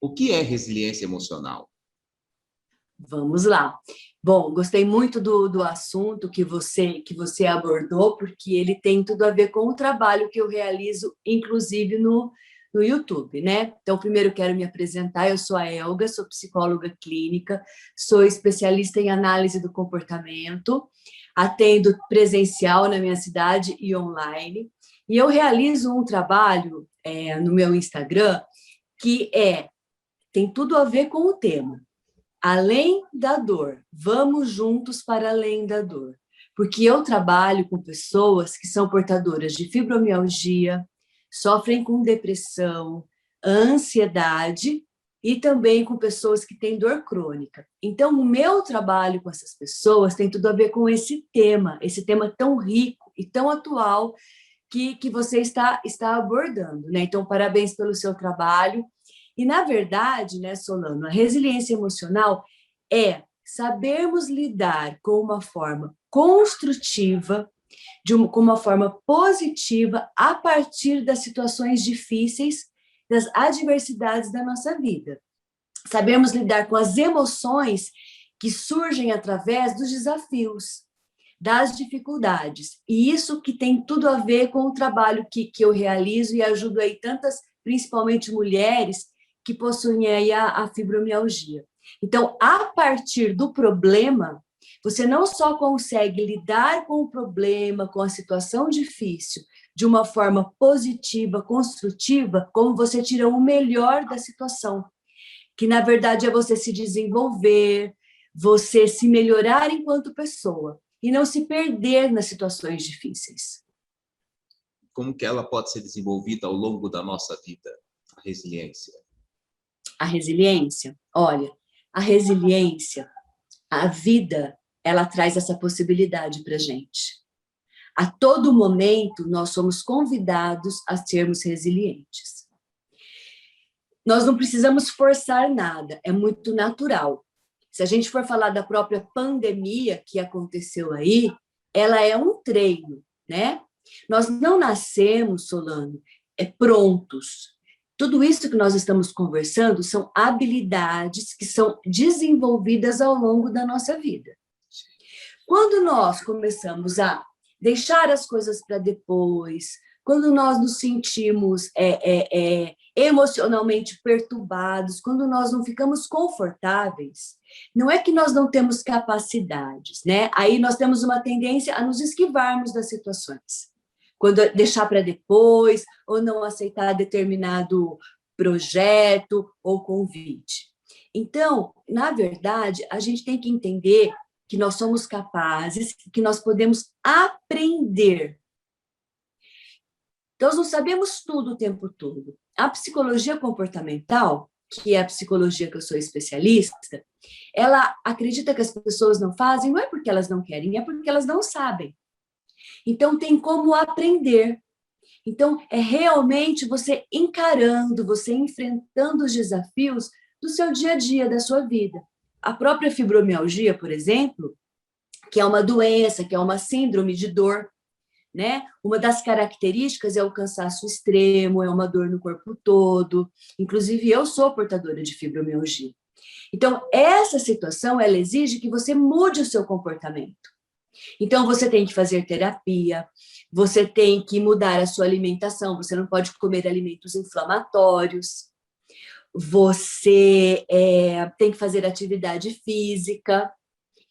O que é resiliência emocional? Vamos lá. Bom, gostei muito do assunto que você abordou, porque ele tem tudo a ver com o trabalho que eu realizo, inclusive no YouTube, né? Então, primeiro quero me apresentar, eu sou a Elga, sou psicóloga clínica, sou especialista em análise do comportamento, atendo presencial na minha cidade e online, e eu realizo um trabalho no meu Instagram que tem tudo a ver com o tema. Além da dor, vamos juntos para além da dor. Porque eu trabalho com pessoas que são portadoras de fibromialgia, sofrem com depressão, ansiedade e também com pessoas que têm dor crônica. Então, o meu trabalho com essas pessoas tem tudo a ver com esse tema tão rico e tão atual que você está abordando, né? Então, parabéns pelo seu trabalho. E, na verdade, né, Solano, a resiliência emocional é sabermos lidar com uma forma construtiva, com uma forma positiva, a partir das situações difíceis, das adversidades da nossa vida. Sabermos lidar com as emoções que surgem através dos desafios, das dificuldades. E isso que tem tudo a ver com o trabalho que eu realizo e ajudo aí tantas, principalmente mulheres, que possuem aí a fibromialgia. Então, a partir do problema, você não só consegue lidar com o problema, com a situação difícil, de uma forma positiva, construtiva, como você tira o melhor da situação, que na verdade é você se desenvolver, você se melhorar enquanto pessoa e não se perder nas situações difíceis. Como que ela pode ser desenvolvida ao longo da nossa vida, a resiliência? A resiliência, olha, a resiliência, a vida, ela traz essa possibilidade para a gente. A todo momento, nós somos convidados a sermos resilientes. Nós não precisamos forçar nada, é muito natural. Se a gente for falar da própria pandemia que aconteceu aí, ela é um treino, né? Nós não nascemos, Solano, prontos. Tudo isso que nós estamos conversando são habilidades que são desenvolvidas ao longo da nossa vida. Quando nós começamos a deixar as coisas para depois, quando nós nos sentimos emocionalmente perturbados, quando nós não ficamos confortáveis, não é que nós não temos capacidades, né? Aí nós temos uma tendência a nos esquivarmos das situações. Quando deixar para depois, ou não aceitar determinado projeto ou convite. Então, na verdade, a gente tem que entender que nós somos capazes, que nós podemos aprender. Nós não sabemos tudo o tempo todo. A psicologia comportamental, que é a psicologia que eu sou especialista, ela acredita que as pessoas não fazem, não é porque elas não querem, é porque elas não sabem. Então, tem como aprender. Então, é realmente você encarando, você enfrentando os desafios do seu dia a dia, da sua vida. A própria fibromialgia, por exemplo, que é uma doença, que é uma síndrome de dor, né? Uma das características é o cansaço extremo, é uma dor no corpo todo. Inclusive, eu sou portadora de fibromialgia. Então, essa situação, ela exige que você mude o seu comportamento. Então, você tem que fazer terapia, você tem que mudar a sua alimentação, você não pode comer alimentos inflamatórios, você tem que fazer atividade física,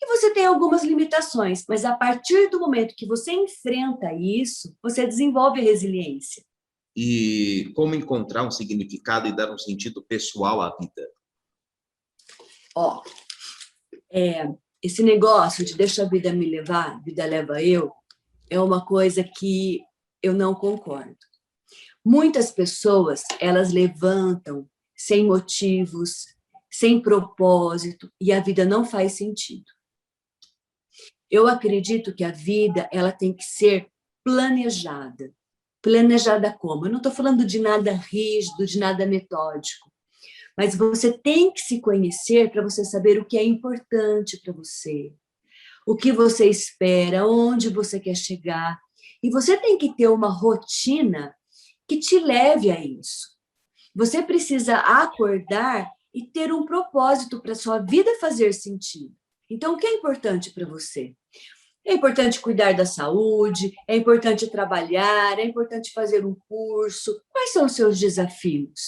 e você tem algumas limitações, mas a partir do momento que você enfrenta isso, você desenvolve resiliência. E como encontrar um significado e dar um sentido pessoal à vida? Esse negócio de deixa a vida me levar, a vida leva eu, é uma coisa que eu não concordo. Muitas pessoas, elas levantam sem motivos, sem propósito, e a vida não faz sentido. Eu acredito que a vida, ela tem que ser planejada. Planejada como? Eu não estou falando de nada rígido, de nada metódico, mas você tem que se conhecer para você saber o que é importante para você, o que você espera, onde você quer chegar. E você tem que ter uma rotina que te leve a isso. Você precisa acordar e ter um propósito para a sua vida fazer sentido. Então, o que é importante para você? É importante cuidar da saúde, é importante trabalhar, é importante fazer um curso. Quais são os seus desafios?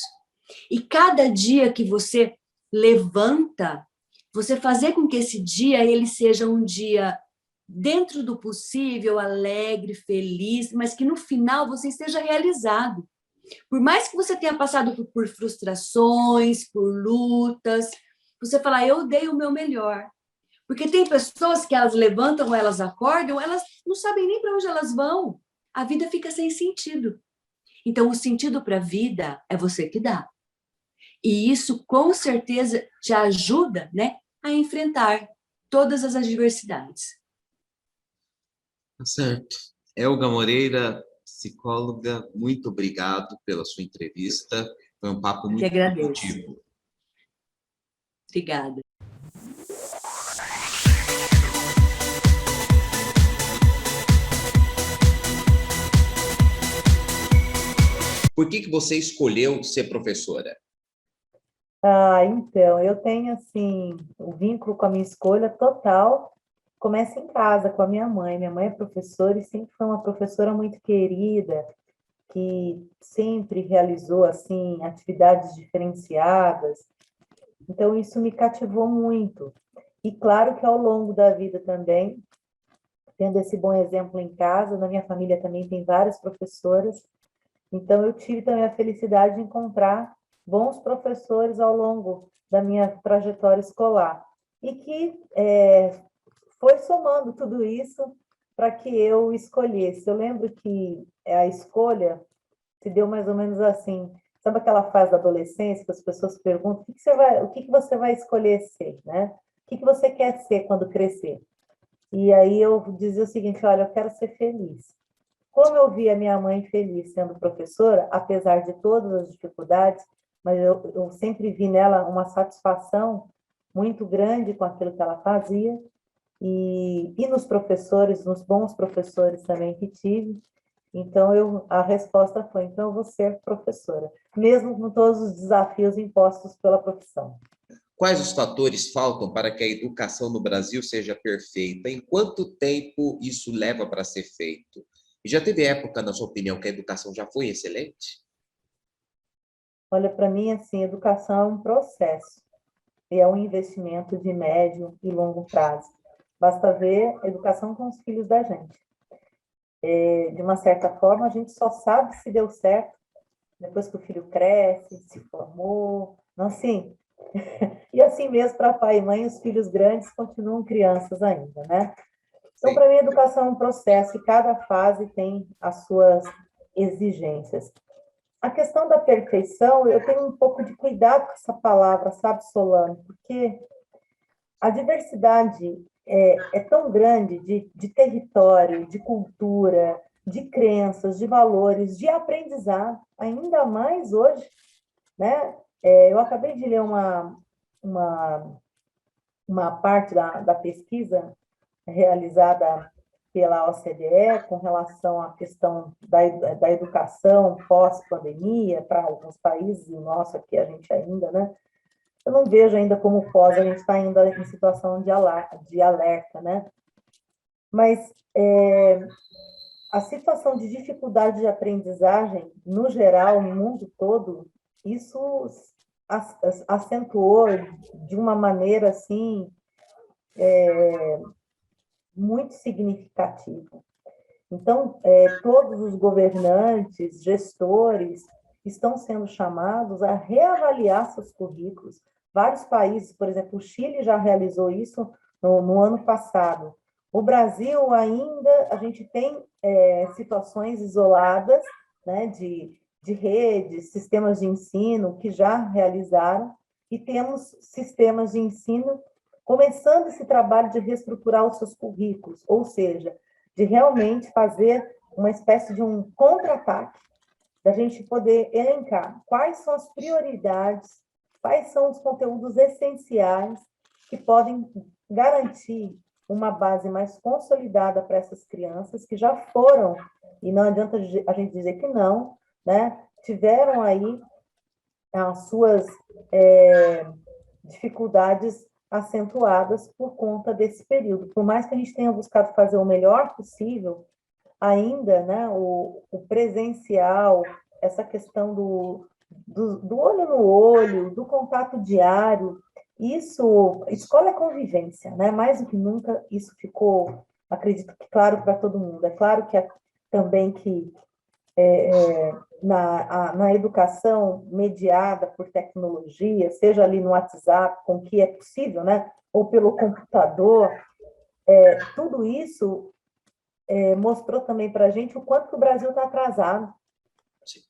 E cada dia que você levanta, você fazer com que esse dia ele seja um dia dentro do possível, alegre, feliz, mas que no final você esteja realizado. Por mais que você tenha passado por frustrações, por lutas, você falar, eu dei o meu melhor. Porque tem pessoas que elas levantam, elas acordam, elas não sabem nem para onde elas vão. A vida fica sem sentido. Então, o sentido para a vida é você que dá. E isso, com certeza, te ajuda, né, a enfrentar todas as adversidades. Tá certo. Elga Moreira, psicóloga, muito obrigado pela sua entrevista. Foi um papo Eu que muito agradeço. produtivo. Obrigada. Por que você escolheu ser professora? Então, eu tenho, assim, o vínculo com a minha escolha total começa em casa, com a minha mãe. Minha mãe é professora e sempre foi uma professora muito querida, que sempre realizou, assim, atividades diferenciadas. Então, isso me cativou muito. E claro que ao longo da vida também, tendo esse bom exemplo em casa, na minha família também tem várias professoras, então eu tive também a felicidade de encontrar bons professores ao longo da minha trajetória escolar, e que foi somando tudo isso para que eu escolhesse. Eu lembro que a escolha se deu mais ou menos assim. Sabe aquela fase da adolescência que as pessoas perguntam o que você vai escolher ser, né? O que você quer ser quando crescer? E aí eu dizia o seguinte, olha, eu quero ser feliz. Como eu vi a minha mãe feliz sendo professora, apesar de todas as dificuldades, mas eu sempre vi nela uma satisfação muito grande com aquilo que ela fazia, e nos professores, nos bons professores também que tive. Então, a resposta foi, então eu vou ser professora, mesmo com todos os desafios impostos pela profissão. Quais os fatores faltam para que a educação no Brasil seja perfeita? Em quanto tempo isso leva para ser feito? E já teve época, na sua opinião, que a educação já foi excelente? Olha, para mim, assim, educação é um processo, e é um investimento de médio e longo prazo. Basta ver a educação com os filhos da gente. De uma certa forma, a gente só sabe se deu certo depois que o filho cresce, se formou, não assim. E assim mesmo para pai e mãe, os filhos grandes continuam crianças ainda, né? Então, Sim. para mim, a educação é um processo e cada fase tem as suas exigências. A questão da perfeição, eu tenho um pouco de cuidado com essa palavra, sabe, Solano? Porque a diversidade é tão grande de território, de cultura, de crenças, de valores, de aprendizado, ainda mais hoje, né? Eu acabei de ler uma parte da pesquisa realizada pela OCDE com relação à questão da educação pós-pandemia para alguns países, e o nosso aqui a gente ainda, né? Eu não vejo ainda como pós, a gente está ainda em situação de alerta, né? Mas a situação de dificuldade de aprendizagem, no geral, no mundo todo, isso acentuou de uma maneira, assim, muito significativa. Então, todos os governantes, gestores, estão sendo chamados a reavaliar seus currículos. Vários países, por exemplo, o Chile já realizou isso no ano passado. O Brasil ainda, a gente tem situações isoladas, né, de redes, sistemas de ensino que já realizaram, e temos sistemas de ensino começando esse trabalho de reestruturar os seus currículos, ou seja, de realmente fazer uma espécie de um contra-ataque, da gente poder elencar quais são as prioridades, quais são os conteúdos essenciais que podem garantir uma base mais consolidada para essas crianças que já foram, e não adianta a gente dizer que não, né? Tiveram aí as suas dificuldades acentuadas por conta desse período. Por mais que a gente tenha buscado fazer o melhor possível, ainda, né, o presencial, essa questão do olho no olho, do contato diário, isso, escola é convivência, né? Mais do que nunca, isso ficou, acredito que claro para todo mundo. É claro que também que na educação mediada por tecnologia, seja ali no WhatsApp, com o que é possível, né? Ou pelo computador, tudo isso mostrou também para a gente o quanto que o Brasil está atrasado.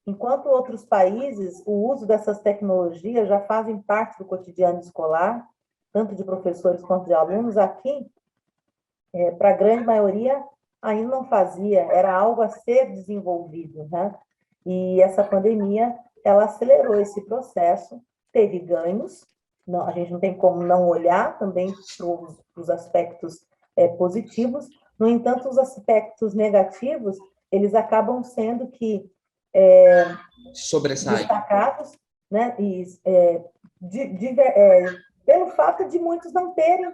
Enquanto outros países, o uso dessas tecnologias já fazem parte do cotidiano escolar, tanto de professores quanto de alunos, aqui, para a grande maioria, ainda não fazia, era algo a ser desenvolvido, né? E essa pandemia, ela acelerou esse processo, teve ganhos, não, a gente não tem como não olhar também para os aspectos positivos, no entanto, os aspectos negativos, eles acabam sendo que Sobressai. destacados, né? Pelo fato de muitos não terem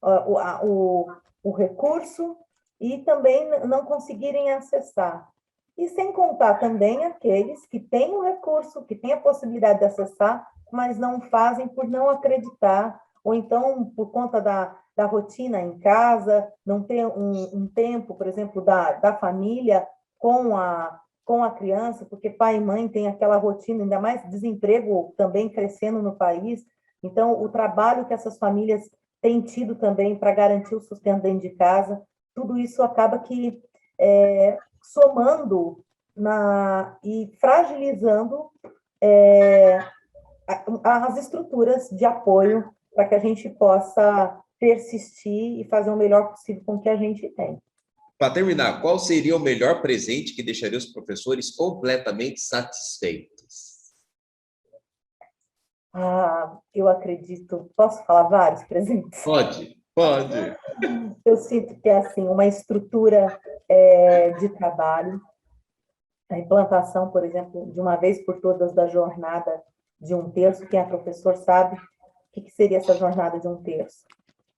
o recurso e também não conseguirem acessar. E sem contar também aqueles que têm o recurso, que têm a possibilidade de acessar, mas não fazem por não acreditar, ou então por conta da rotina em casa, não ter um tempo, por exemplo, da família com a criança, porque pai e mãe têm aquela rotina, ainda mais desemprego também crescendo no país. Então, o trabalho que essas famílias têm tido também para garantir o sustento dentro de casa, tudo isso acaba que somando e fragilizando as estruturas de apoio para que a gente possa persistir e fazer o melhor possível com o que a gente tem. Para terminar, qual seria o melhor presente que deixaria os professores completamente satisfeitos? Eu acredito, posso falar vários presentes? Pode, pode. Eu sinto que é assim, uma estrutura de trabalho, a implantação, por exemplo, de uma vez por todas da jornada de 1/3, quem é professor sabe o que seria essa jornada de 1/3.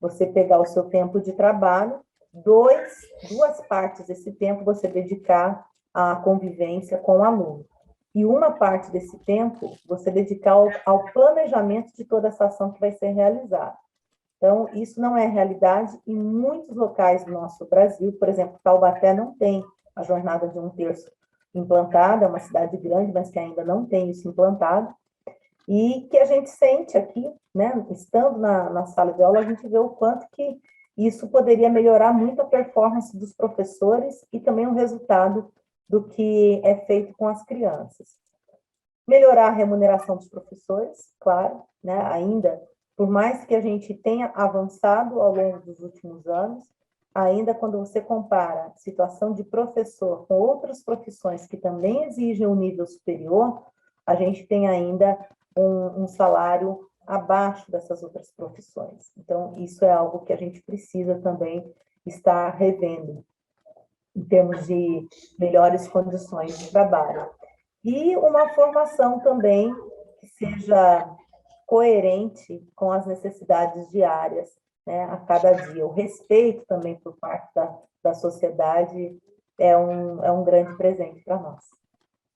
Você pegar o seu tempo de trabalho, duas partes desse tempo você dedicar à convivência com o aluno. E uma parte desse tempo você dedicar ao planejamento de toda essa ação que vai ser realizada. Então, isso não é realidade em muitos locais do nosso Brasil. Por exemplo, Taubaté não tem a jornada de 1/3 implantada, é uma cidade grande, mas que ainda não tem isso implantado. E que a gente sente aqui, né, estando na sala de aula, a gente vê o quanto que isso poderia melhorar muito a performance dos professores e também o resultado do que é feito com as crianças. Melhorar a remuneração dos professores, claro, né, ainda, por mais que a gente tenha avançado ao longo dos últimos anos, ainda quando você compara a situação de professor com outras profissões que também exigem um nível superior, a gente tem ainda um salário abaixo dessas outras profissões. Então, isso é algo que a gente precisa também estar revendo, em termos de melhores condições de trabalho. E uma formação também que seja coerente com as necessidades diárias, né, a cada dia. O respeito também por parte da sociedade é um grande presente para nós.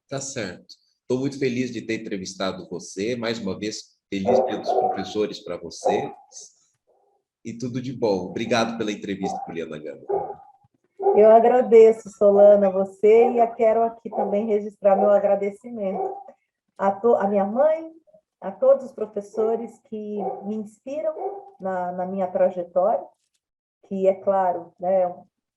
Tá certo. Estou muito feliz de ter entrevistado você. Mais uma vez, feliz Dia dos Professores para você. E tudo de bom. Obrigado pela entrevista, Juliana Gama. Eu agradeço, Solana, você, e quero aqui também registrar meu agradecimento à minha mãe, a todos os professores que me inspiram na minha trajetória, que, é claro, né,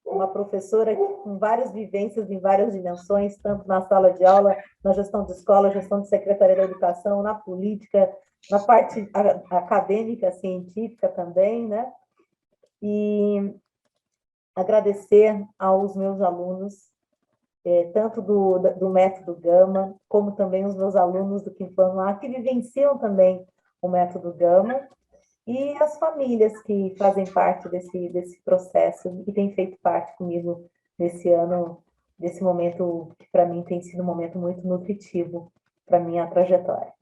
uma professora com várias vivências em várias dimensões, tanto na sala de aula, na gestão de escola, gestão de secretaria da educação, na política, na parte acadêmica, científica também, né? E agradecer aos meus alunos, tanto do método Gama, como também os meus alunos do Quinto Ano A, que vivenciam também o método Gama, e as famílias que fazem parte desse processo e têm feito parte comigo nesse ano, nesse momento que para mim tem sido um momento muito nutritivo para minha trajetória.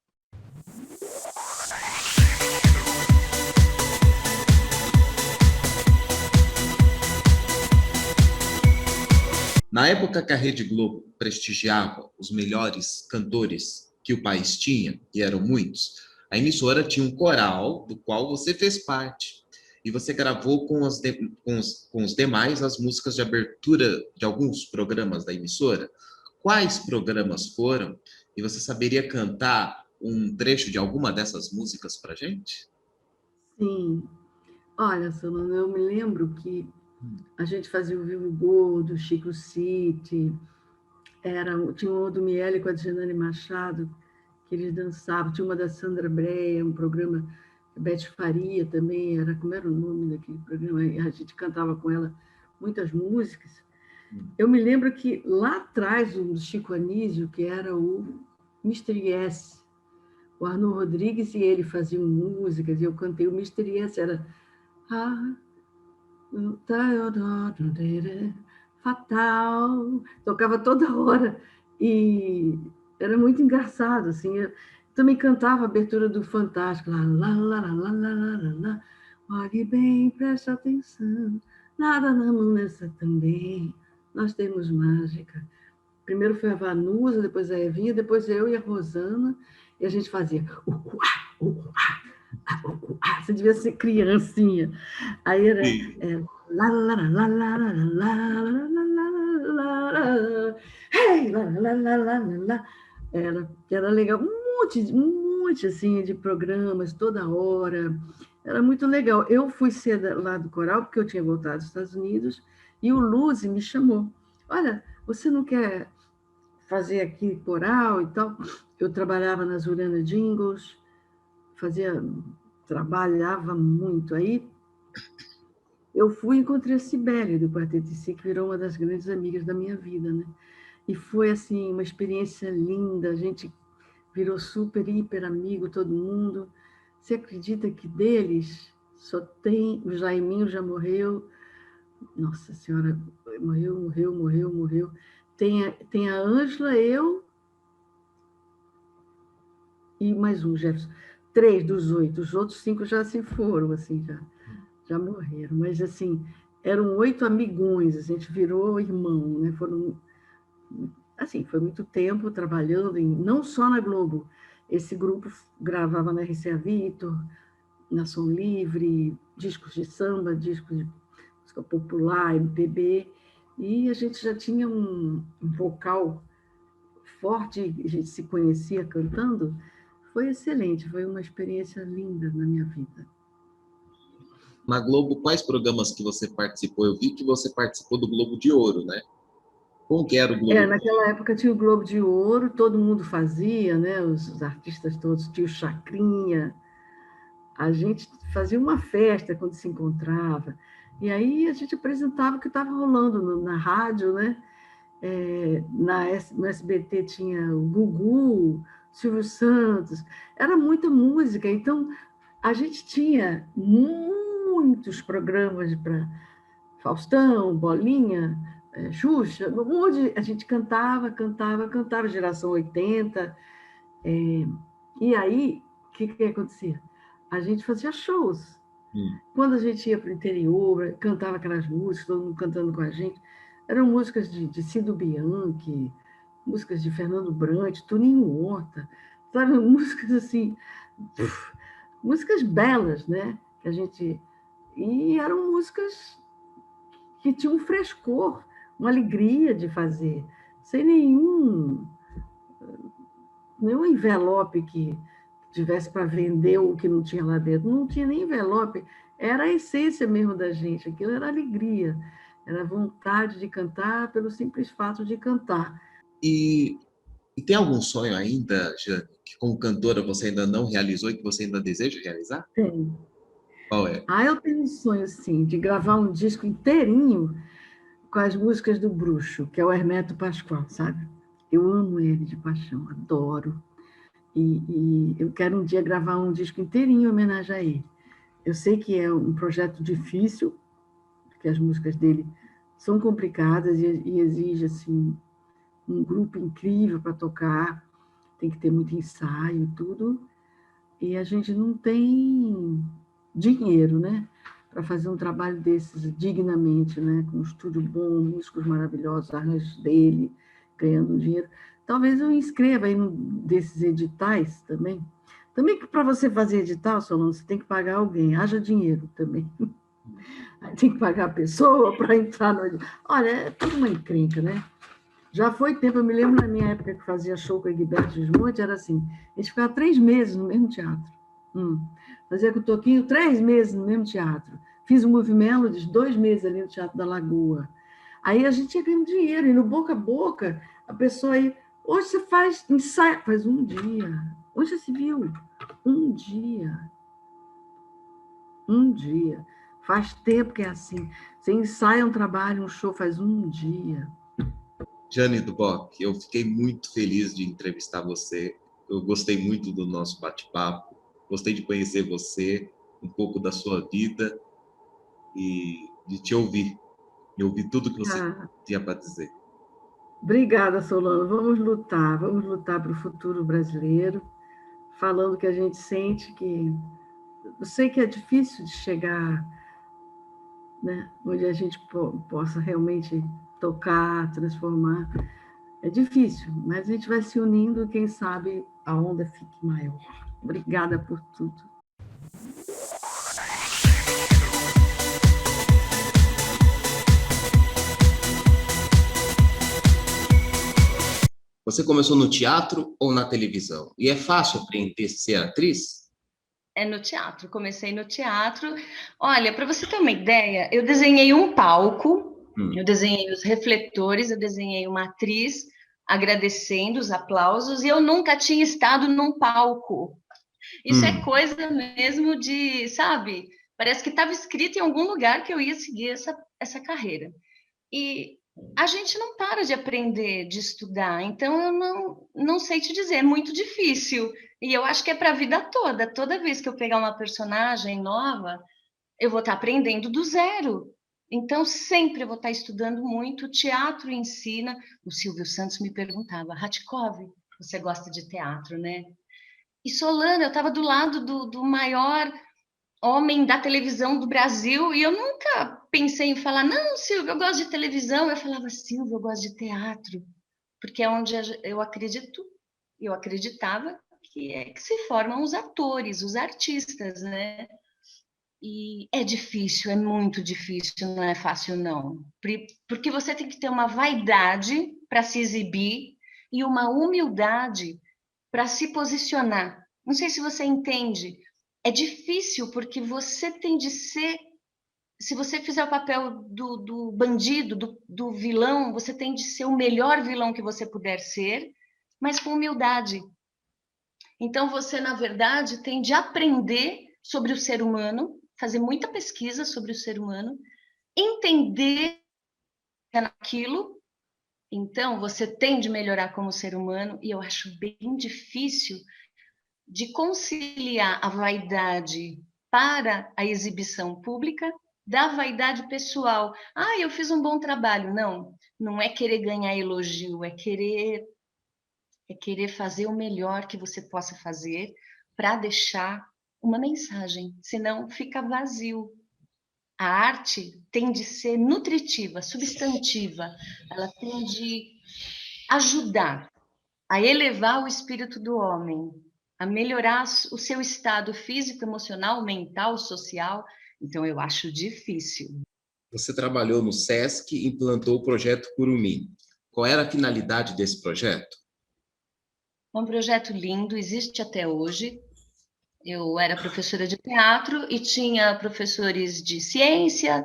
Na época que a Rede Globo prestigiava os melhores cantores que o país tinha, e eram muitos, a emissora tinha um coral do qual você fez parte. E você gravou com os demais as músicas de abertura de alguns programas da emissora. Quais programas foram? E você saberia cantar um trecho de alguma dessas músicas para gente? Sim. Olha, Solano, eu me lembro que a gente fazia o Vivo Gordo, Chico City, tinha uma do Miele com a Janane Machado, que eles dançavam, tinha uma da Sandra Breia, um programa, Beth Faria também, como era o nome daquele programa? A gente cantava com ela muitas músicas. Eu me lembro que lá atrás, o Chico Anísio, que era o Mr. Yes, o Arnaldo Rodrigues e ele faziam músicas, e eu cantei o Mr. Yes, era... Fatal, tocava toda hora, e era muito engraçado, assim, eu também cantava a abertura do Fantástico, lá, lá, lá, lá, lá, lá, lá, lá. Olhe bem, preste atenção, nada na mão nessa também, nós temos mágica. Primeiro foi a Vanusa, depois a Evinha, depois eu e a Rosana, e a gente fazia você devia ser criancinha. Aí era lá, lá, lá, lá, lá, lá, lá, lá, lá, hey, lá, lá, lá, lá, lá. Era legal, um monte assim, de programas toda hora. Era muito legal. Eu fui ser lá do coral, porque eu tinha voltado dos Estados Unidos, e o Luzi me chamou. Olha, você não quer fazer aqui coral e tal? Eu trabalhava nas Urana Jingles, trabalhava muito. Aí eu fui e encontrei a Cibele do Quarteto Si, que virou uma das grandes amigas da minha vida, né? E foi assim uma experiência linda, a gente virou super, hiper amigo, todo mundo. Você acredita que deles só tem... O Jaiminho já morreu. Nossa Senhora, morreu. Tem a Ângela, eu e mais um, Jefferson. 3 dos 8. Os outros 5 já se foram, assim, já morreram. Mas, assim, eram 8 amigões, a gente virou irmão, né? Assim, foi muito tempo trabalhando, não só na Globo. Esse grupo gravava na RCA Victor, na Som Livre, discos de samba, discos de música popular, MPB, e a gente já tinha um vocal forte, a gente se conhecia cantando. Foi excelente, foi uma experiência linda na minha vida. Na Globo, quais programas que você participou? Eu vi que você participou do Globo de Ouro, né? Como que era o Globo? Naquela época tinha o Globo de Ouro, todo mundo fazia, né? Os artistas todos, tinha o Chacrinha, a gente fazia uma festa quando se encontrava, e aí a gente apresentava o que estava rolando na rádio, né? No SBT tinha o Gugu, Silvio Santos, era muita música, então a gente tinha muitos programas para Faustão, Bolinha, Xuxa, onde a gente cantava, geração 80. E aí, o que acontecia? A gente fazia shows. Quando a gente ia para o interior, cantava aquelas músicas, todo mundo cantando com a gente, eram músicas de Cido Bianchi, músicas de Fernando Brant, Toninho Horta, sabe? Músicas assim, músicas belas, né? E eram músicas que tinham um frescor, uma alegria de fazer, sem nenhum envelope que tivesse para vender o que não tinha lá dentro. Não tinha nem envelope, era a essência mesmo da gente, aquilo era alegria, era vontade de cantar pelo simples fato de cantar. E tem algum sonho ainda, Jane, que como cantora você ainda não realizou e que você ainda deseja realizar? Tem. Qual é? Eu tenho um sonho, sim, de gravar um disco inteirinho com as músicas do Bruxo, que é o Hermeto Pascoal, sabe? Eu amo ele de paixão, adoro. E eu quero um dia gravar um disco inteirinho em homenagem a ele. Eu sei que é um projeto difícil, porque as músicas dele são complicadas e exige assim, um grupo incrível para tocar, tem que ter muito ensaio e tudo, e a gente não tem dinheiro, né? para fazer um trabalho desses dignamente, né? Com um estúdio bom, músicos maravilhosos, arranjos dele, ganhando dinheiro. Talvez eu inscreva em um desses editais também. Também que para você fazer edital, Solano, você tem que pagar alguém, haja dinheiro também. Aí tem que pagar a pessoa para entrar no edital. Olha, é tudo uma encrenca, né? Já foi tempo, eu me lembro na minha época que fazia show com o Egberto Gismonti, era assim, a gente ficava 3 meses no mesmo teatro. Fazia com o Toquinho 3 meses no mesmo teatro. Fiz o Movie Melodies 2 meses ali no Teatro da Lagoa. Aí a gente ia ganhando dinheiro, e no boca a boca, a pessoa aí, hoje você faz ensaio, faz um dia. Hoje se viu, um dia. Um dia. Faz tempo que é assim. Você ensaia um trabalho, um show, faz um dia. Jane Duboc, eu fiquei muito feliz de entrevistar você. Eu gostei muito do nosso bate-papo. Gostei de conhecer você, um pouco da sua vida e de te ouvir. E ouvir tudo que você tinha para dizer. Obrigada, Solano. Vamos lutar para o futuro brasileiro, falando que a gente sente que... Eu sei que é difícil de chegar, né, onde a gente possa realmente tocar, transformar. É difícil, mas a gente vai se unindo, quem sabe a onda fique maior. Obrigada por tudo. Você começou no teatro ou na televisão? E é fácil aprender a ser atriz? É no teatro, comecei no teatro. Olha, para você ter uma ideia, eu desenhei um palco, eu desenhei os refletores, eu desenhei uma atriz agradecendo os aplausos, e eu nunca tinha estado num palco. Isso é coisa mesmo de, sabe? Parece que estava escrito em algum lugar que eu ia seguir essa carreira. E a gente não para de aprender, de estudar, então eu não sei te dizer, é muito difícil. E eu acho que é para a vida toda. Toda vez que eu pegar uma personagem nova, eu vou estar aprendendo do zero. Então, sempre eu vou estar estudando muito. O teatro ensina. O Silvio Santos me perguntava, Ratkov, você gosta de teatro, né? E Solano, eu estava do lado do maior homem da televisão do Brasil, e eu nunca pensei em falar, não, Silvio, eu gosto de televisão. Eu falava, Silvio, eu gosto de teatro, porque é onde eu acredito, eu acreditava que é que se formam os atores, os artistas, né? E é difícil, é muito difícil, não é fácil, não. Porque você tem que ter uma vaidade para se exibir e uma humildade para se posicionar. Não sei se você entende. É difícil porque você tem de ser... Se você fizer o papel do bandido, do vilão, você tem de ser o melhor vilão que você puder ser, mas com humildade. Então, você, na verdade, tem de aprender sobre o ser humano, fazer muita pesquisa sobre o ser humano, entender aquilo. Então, você tem de melhorar como ser humano, e eu acho bem difícil de conciliar a vaidade para a exibição pública da vaidade pessoal. Ah, eu fiz um bom trabalho. Não, não é querer ganhar elogio, é querer fazer o melhor que você possa fazer para deixar uma mensagem, senão fica vazio. A arte tem de ser nutritiva, substantiva, ela tem de ajudar a elevar o espírito do homem, a melhorar o seu estado físico, emocional, mental, social. Então, eu acho difícil. Você trabalhou no SESC e implantou o projeto Curumim. Qual era a finalidade desse projeto? É um projeto lindo, existe até hoje. Eu era professora de teatro e tinha professores de ciência,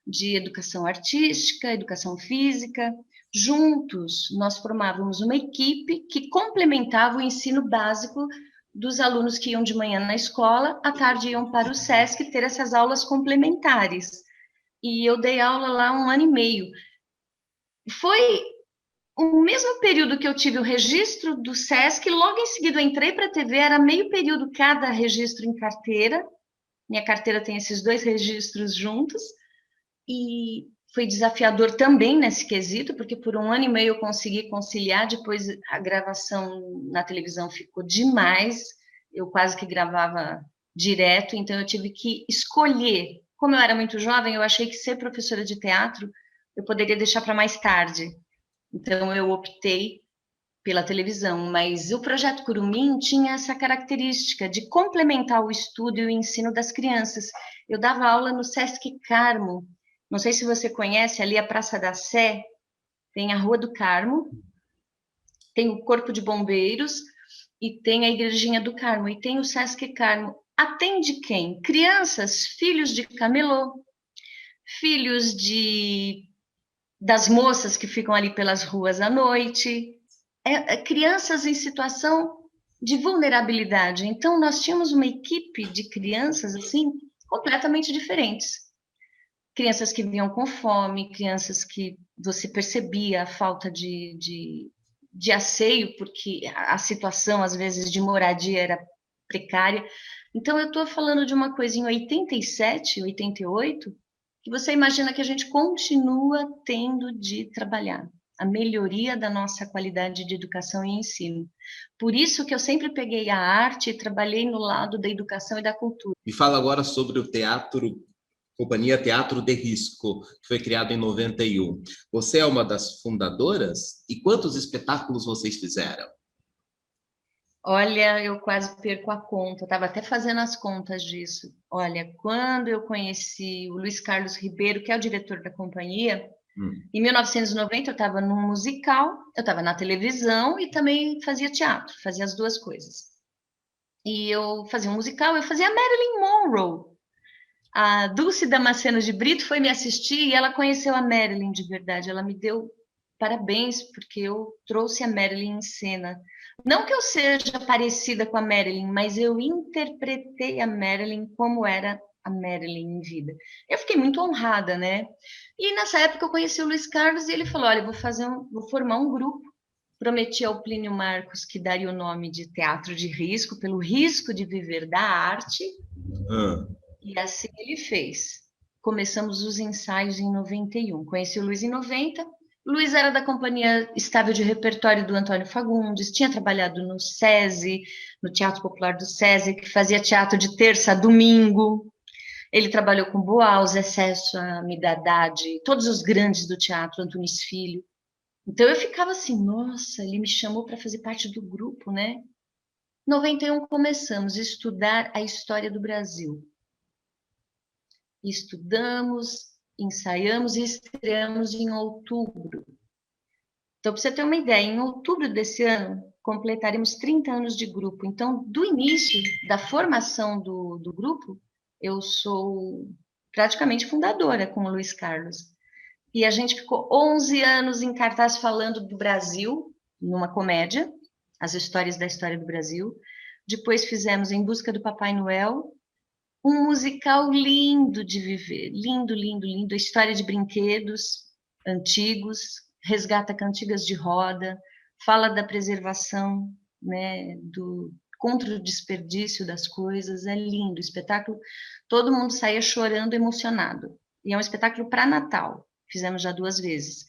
de educação artística, educação física. Juntos, nós formávamos uma equipe que complementava o ensino básico dos alunos que iam de manhã na escola, à tarde iam para o SESC ter essas aulas complementares. E eu dei aula lá 1 ano e meio. Foi o mesmo período que eu tive o registro do SESC, logo em seguida eu entrei para a TV, era meio período cada registro em carteira. Minha carteira tem esses 2 registros juntos. E foi desafiador também nesse quesito, porque por 1 ano e meio eu consegui conciliar, depois a gravação na televisão ficou demais, eu quase que gravava direto, então eu tive que escolher como eu era muito jovem, eu achei que ser professora de teatro eu poderia deixar para mais tarde. Então, eu optei pela televisão, mas o Projeto Curumim tinha essa característica de complementar o estudo e o ensino das crianças. Eu dava aula no Sesc Carmo, não sei se você conhece, ali a Praça da Sé, tem a Rua do Carmo, tem o Corpo de Bombeiros e tem a Igrejinha do Carmo, e tem o Sesc Carmo. Atende quem? Crianças, filhos de camelô, filhos das moças que ficam ali pelas ruas à noite, crianças em situação de vulnerabilidade. Então, nós tínhamos uma equipe de crianças, assim, completamente diferentes. Crianças que vinham com fome, crianças que você percebia a falta de asseio, porque a situação, às vezes, de moradia era precária. Então, eu estou falando de uma coisa em 87, 88, que você imagina que a gente continua tendo de trabalhar a melhoria da nossa qualidade de educação e ensino. Por isso que eu sempre peguei a arte e trabalhei no lado da educação e da cultura. Me fala agora sobre o Companhia Teatro de Risco, que foi criado em 91. Você é uma das fundadoras? E quantos espetáculos vocês fizeram? Olha, eu quase perco a conta, eu estava até fazendo as contas disso. Olha, quando eu conheci o Luiz Carlos Ribeiro, que é o diretor da companhia, em 1990 eu estava num musical, eu estava na televisão e também fazia teatro, fazia as duas coisas. E eu fazia um musical, eu fazia a Marilyn Monroe. A Dulce Damasceno de Brito foi me assistir e ela conheceu a Marilyn de verdade. Ela me deu parabéns porque eu trouxe a Marilyn em cena. Não que eu seja parecida com a Marilyn, mas eu interpretei a Marilyn como era a Marilyn em vida. Eu fiquei muito honrada, né? E nessa época eu conheci o Luiz Carlos e ele falou: olha, vou formar um grupo. Prometi ao Plínio Marcos que daria o nome de Teatro de Risco, pelo risco de viver da arte. E assim ele fez. Começamos os ensaios em 91. Conheci o Luiz em 90. Luiz era da Companhia Estável de Repertório do Antônio Fagundes, tinha trabalhado no SESI, no Teatro Popular do SESI, que fazia teatro de terça a domingo. Ele trabalhou com Boal, Zé Cessa, Midadade, todos os grandes do teatro, Antunes Filho. Então eu ficava assim, nossa, ele me chamou para fazer parte do grupo, né? Em 91 começamos a estudar a história do Brasil. Estudamos, ensaiamos e estreamos em outubro. Então, para você ter uma ideia, em outubro desse ano, completaremos 30 anos de grupo. Então, do início da formação do grupo, eu sou praticamente fundadora com o Luiz Carlos. E a gente ficou 11 anos em cartaz falando do Brasil, numa comédia, as histórias da história do Brasil. Depois fizemos Em Busca do Papai Noel, um musical lindo de viver, lindo, lindo, lindo, a história de brinquedos antigos, resgata cantigas de roda, fala da preservação, né, contra o desperdício das coisas, é lindo o espetáculo, todo mundo saía chorando, emocionado, e é um espetáculo para Natal, fizemos já 2 vezes.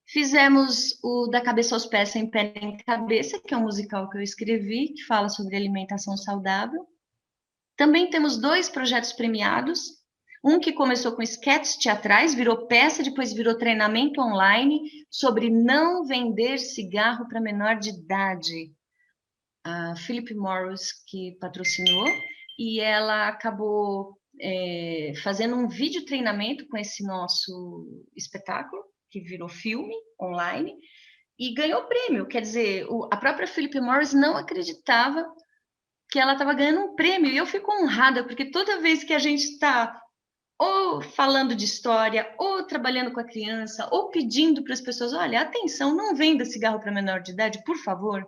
Fizemos o Da Cabeça aos Pés, Sem Pé Nem Cabeça, que é um musical que eu escrevi, que fala sobre alimentação saudável. Também temos 2 projetos premiados, um que começou com esquetes teatrais, virou peça, depois virou treinamento online sobre não vender cigarro para menor de idade. A Philip Morris que patrocinou, e ela acabou fazendo um vídeo treinamento com esse nosso espetáculo, que virou filme online, e ganhou prêmio. Quer dizer, a própria Philip Morris não acreditava que ela estava ganhando um prêmio, e eu fico honrada, porque toda vez que a gente está ou falando de história, ou trabalhando com a criança, ou pedindo para as pessoas, olha, atenção, não venda cigarro para menor de idade, por favor,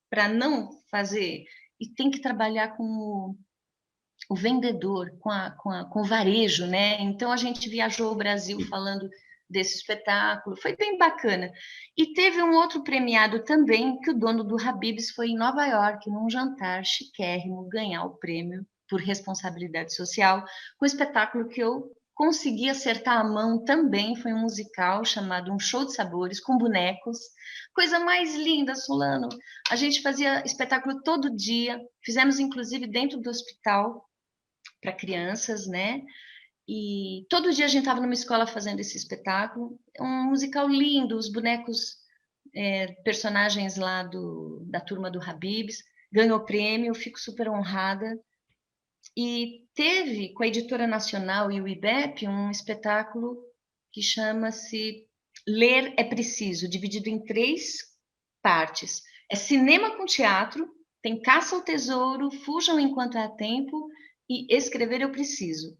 para não fazer, e tem que trabalhar com o vendedor, com o varejo, né? Então a gente viajou o Brasil falando desse espetáculo, foi bem bacana. E teve um outro premiado também, que o dono do Habib's foi em Nova York, num jantar chiquérrimo, ganhar o prêmio por responsabilidade social, com um espetáculo que eu consegui acertar a mão também, foi um musical chamado Um Show de Sabores, com bonecos, coisa mais linda, Solano. A gente fazia espetáculo todo dia, fizemos inclusive dentro do hospital para crianças, né? E todo dia a gente estava numa escola fazendo esse espetáculo. Um musical lindo, os bonecos, personagens lá da turma do Habib's, ganhou prêmio, eu fico super honrada. E teve, com a Editora Nacional e o IBEP, um espetáculo que chama-se Ler é Preciso, dividido em 3 partes. É cinema com teatro, tem Caça ao Tesouro, Fujam Enquanto Há Tempo e Escrever Eu Preciso.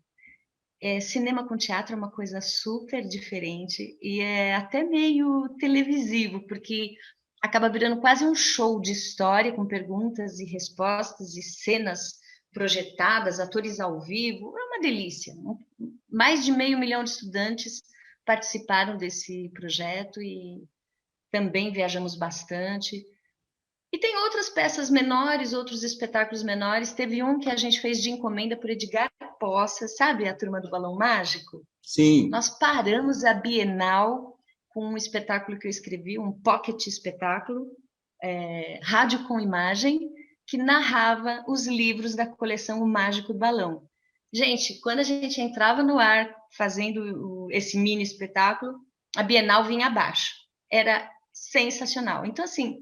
Cinema com teatro é uma coisa super diferente e é até meio televisivo, porque acaba virando quase um show de história com perguntas e respostas e cenas projetadas, atores ao vivo. É uma delícia. Mais de 500 mil de estudantes participaram desse projeto e também viajamos bastante. E tem outras peças menores, outros espetáculos menores. Teve um que a gente fez de encomenda por Edgar Poça, sabe a Turma do Balão Mágico? Sim. Nós paramos a Bienal com um espetáculo que eu escrevi, um pocket espetáculo, rádio com imagem, que narrava os livros da coleção O Mágico do Balão. Gente, quando a gente entrava no ar fazendo esse mini espetáculo, a Bienal vinha abaixo. Era sensacional. Então, assim,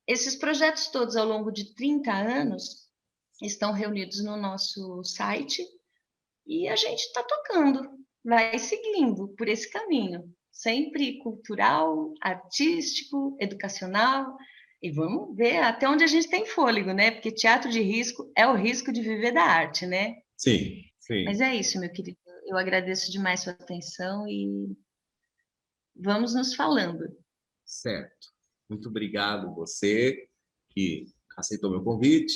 esses projetos todos ao longo de 30 anos estão reunidos no nosso site e a gente está tocando, vai seguindo por esse caminho, sempre cultural, artístico, educacional, e vamos ver até onde a gente tem fôlego, né? Porque teatro de risco é o risco de viver da arte, né? Sim, sim. Mas é isso, meu querido. Eu agradeço demais sua atenção e vamos nos falando. Certo. Muito obrigado você que aceitou meu convite.